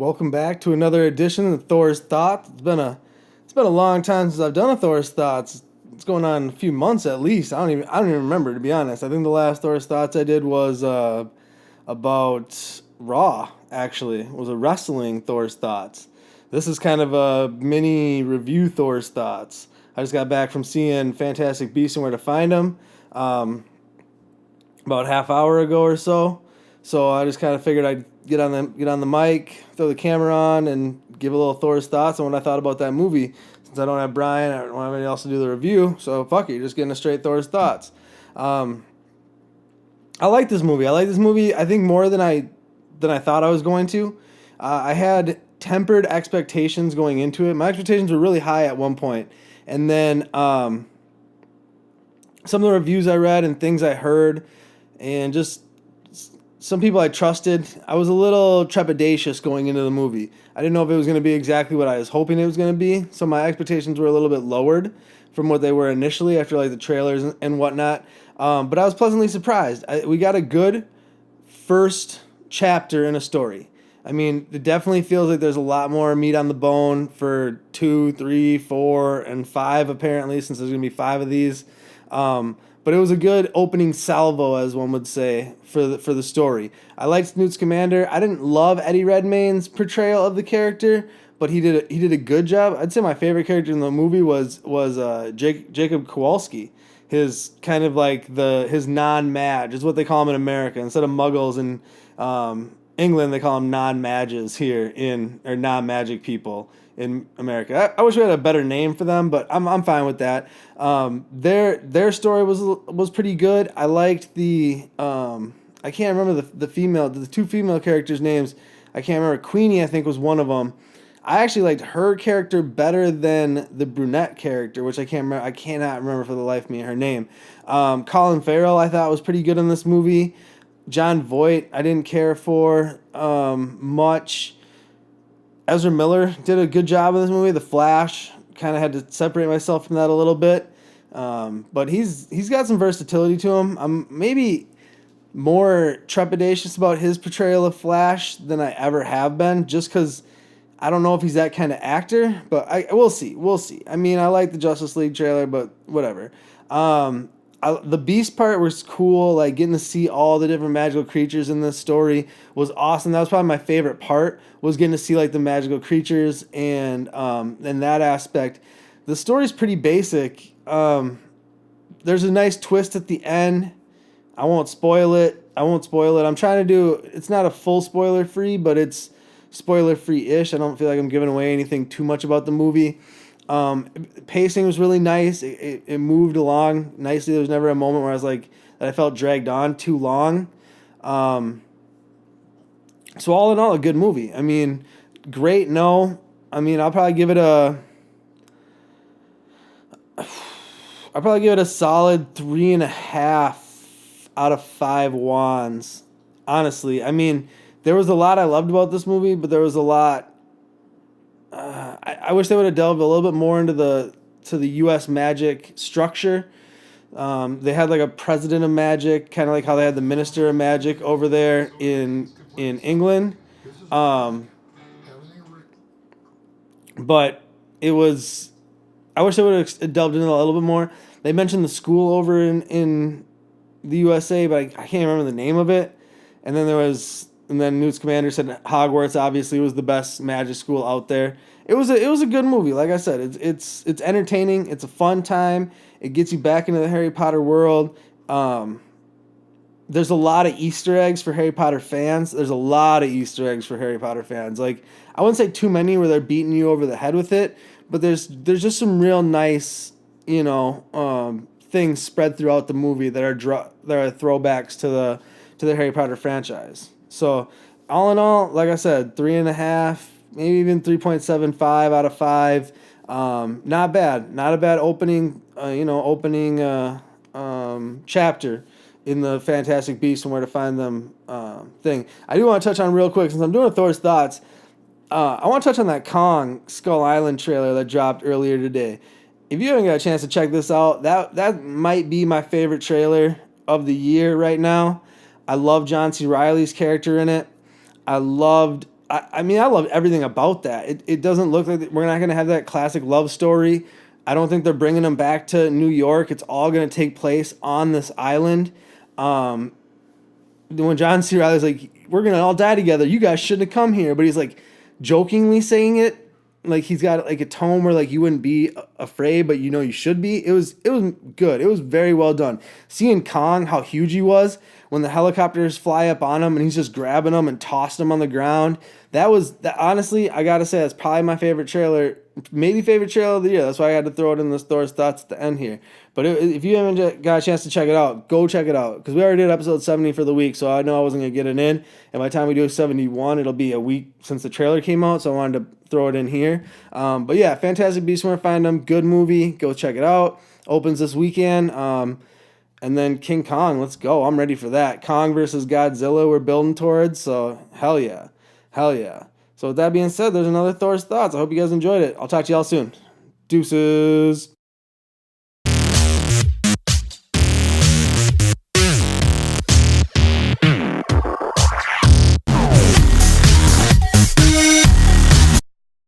Welcome back to another edition of Thor's Thoughts. It's been a long time since I've done a Thor's Thoughts. It's going on a few months at least. I don't even remember, to be honest. I think the last Thor's Thoughts I did was about Raw. Actually, it was a wrestling Thor's Thoughts. This is kind of a mini review Thor's Thoughts. I just got back from seeing Fantastic Beasts and Where to Find Them about half hour ago or so. So I just kind of figured I'd get on the mic, throw the camera on, and give a little Thor's thoughts on what I thought about that movie. Since I don't have Brian, I don't have anybody else to do the review, so fuck it, just getting a straight Thor's thoughts. I like this movie. I think more than I thought I was going to. I had tempered expectations going into it. My expectations were really high at one point, and then some of the reviews I read and things I heard, and just some people I trusted, I was a little trepidatious going into the movie. I didn't know if it was going to be exactly what I was hoping it was going to be, so my expectations were a little bit lowered from what they were initially after like the trailers and whatnot. But I was pleasantly surprised. We got a good first chapter in a story. I mean, it definitely feels like there's a lot more meat on the bone for 2, 3, 4, and 5 apparently, since there's going to be 5 of these. But it was a good opening salvo, as one would say, for the story. I liked Newt Scamander. I didn't love Eddie Redmayne's portrayal of the character, but he did a good job. I'd say my favorite character in the movie was Jacob Kowalski. His kind of like his non-mage is what they call him in America. Instead of muggles in England, they call them non-mages here or non-magic people in America. I wish we had a better name for them, but I'm fine with that. Their story was pretty good. I liked I can't remember the two female characters' names. I can't remember. Queenie, I think, was one of them. I actually liked her character better than the brunette character, which I can't remember. I cannot remember for the life of me her name. Colin Farrell, I thought, was pretty good in this movie. John Voight, I didn't care for much. Ezra Miller did a good job in this movie. The Flash, kind of had to separate myself from that a little bit. But he's got some versatility to him. I'm maybe more trepidatious about his portrayal of Flash than I ever have been, just because I don't know if he's that kind of actor. But we'll see. We'll see. I mean, I like the Justice League trailer, but whatever. The Beast part was cool. Like, getting to see all the different magical creatures in this story was awesome. That was probably my favorite part, was getting to see like the magical creatures and that aspect. The story's pretty basic. There's a nice twist at the end. I won't spoil it. I'm trying to do. It's not a full spoiler free, but it's spoiler free ish. I don't feel like I'm giving away anything too much about the movie. Pacing was really nice. It moved along nicely. There was never a moment where I was like, that I felt dragged on too long. So all in all, a good movie. I mean, great. No, I mean, I'll probably give it a solid 3.5 out of 5 wands. Honestly, I mean, there was a lot I loved about this movie, but there was a lot. I wish they would have delved a little bit more into the U.S. magic structure. They had like a president of magic, kind of like how they had the minister of magic over there in England. But it was. I wish they would have delved into it a little bit more. They mentioned the school over in the USA, but I can't remember the name of it. And then Newt Scamander said Hogwarts obviously was the best magic school out there. It was a good movie. Like I said, it's entertaining. It's a fun time. It gets you back into the Harry Potter world. There's a lot of Easter eggs for Harry Potter fans. Like, I wouldn't say too many where they're beating you over the head with it, but there's just some real nice, things spread throughout the movie that are throwbacks to the Harry Potter franchise. So, all in all, like I said, 3.5, maybe even 3.75 out of 5. Not bad. Not a bad opening chapter in the Fantastic Beasts and Where to Find Them thing. I do want to touch on real quick, since I'm doing Thor's Thoughts, I want to touch on that Kong Skull Island trailer that dropped earlier today. If you haven't got a chance to check this out, that might be my favorite trailer of the year right now. I love John C. Reilly's character in it. I loved I mean, I love everything about that. It doesn't look like we're not going to have that classic love story. I don't think they're bringing them back to New York. It's all going to take place on this island. Um, when John C. Riley's like, "We're gonna all die together. You guys shouldn't have come here," but he's like jokingly saying it, like he's got like a tone where like you wouldn't be afraid, but you know you should be. It was good. It was very well done. Seeing Kong, how huge he was when the helicopters fly up on him and he's just grabbing them and tossing them on the ground. That honestly, I gotta say that's probably my favorite trailer, maybe favorite trailer of the year. That's why I had to throw it in this Thor's thoughts at the end here. But if you haven't got a chance to check it out, go check it out because we already did episode 70 for the week, so I know I wasn't gonna get it in. And by the time we do 71, it'll be a week since the trailer came out, so I wanted to throw it in here. But yeah, Fantastic Beasts: Where to Find Them, good movie. Go check it out. Opens this weekend. And then King Kong, let's go. I'm ready for that. Kong versus Godzilla, we're building towards. So hell yeah. Hell yeah. So with that being said, there's another Thor's Thoughts. I hope you guys enjoyed it. I'll talk to y'all soon. Deuces.